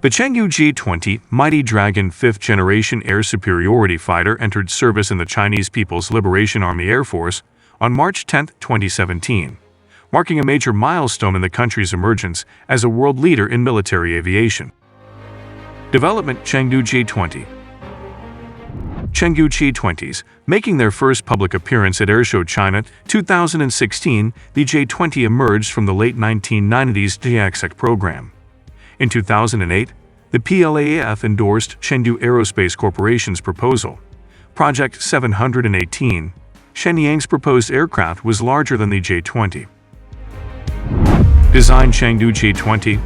The Chengdu J-20 Mighty Dragon 5th-generation air superiority fighter entered service in the Chinese People's Liberation Army Air Force on March 10, 2017, marking a major milestone in the country's emergence as a world leader in military aviation. Development Chengdu J-20 Chengdu J-20s, making their first public appearance at Airshow China 2016, the J-20 emerged from the late 1990s JXX program. In 2008, the PLAAF endorsed Chengdu Aerospace Corporation's proposal. Project 718, Shenyang's proposed aircraft was larger than the J-20. Design Chengdu J-20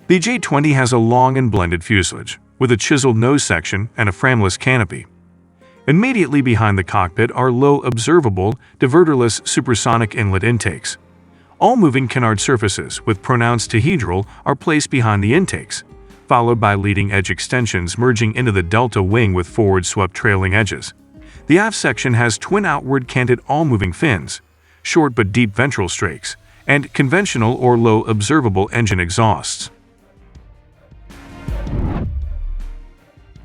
The J-20 has a long and blended fuselage, with a chiseled nose section and a frameless canopy. Immediately behind the cockpit are low observable, diverterless supersonic inlet intakes. All moving canard surfaces with pronounced dihedral are placed behind the intakes, followed by leading-edge extensions merging into the delta wing with forward-swept trailing edges. The aft section has twin outward-canted all-moving fins, short but deep ventral strakes, and conventional or low observable engine exhausts.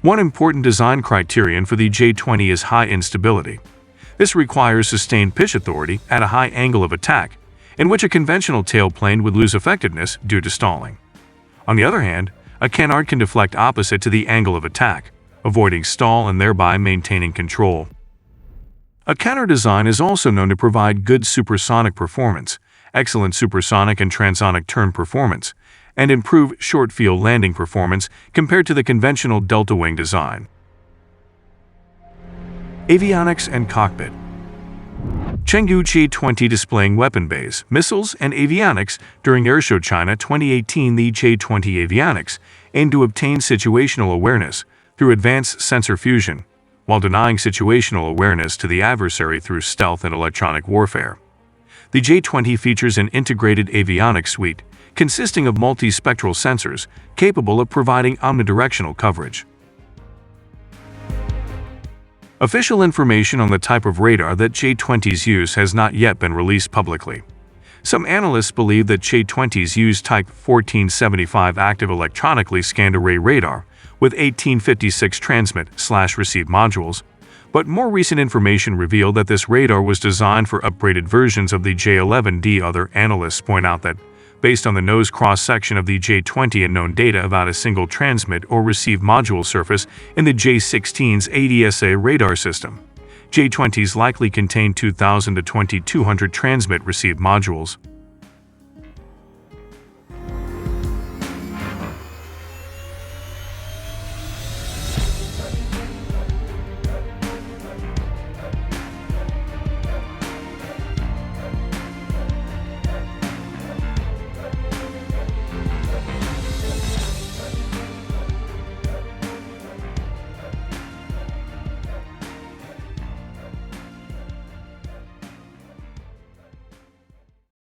One important design criterion for the J-20 is high instability. This requires sustained pitch authority at a high angle of attack, in which a conventional tailplane would lose effectiveness due to stalling. On the other hand, a canard can deflect opposite to the angle of attack, avoiding stall and thereby maintaining control. A canard design is also known to provide good supersonic performance, excellent supersonic and transonic turn performance, and improve short-field landing performance compared to the conventional delta wing design. Avionics and cockpit Chengdu J-20 displaying weapon bays, missiles, and avionics during Airshow China 2018. The J-20 avionics aim to obtain situational awareness through advanced sensor fusion, while denying situational awareness to the adversary through stealth and electronic warfare. The J-20 features an integrated avionics suite consisting of multi-spectral sensors capable of providing omnidirectional coverage. Official information on the type of radar that J-20s use has not yet been released publicly. Some analysts believe that J-20s use Type 1475 active electronically scanned array radar with 1856 transmit/receive modules, but more recent information revealed that this radar was designed for upgraded versions of the J-11D. Other analysts point out that, based on the nose cross-section of the J-20 and known data about a single transmit or receive module surface in the J-16's ADSA radar system, J-20s likely contain 2,000 to 2,200 transmit-receive modules.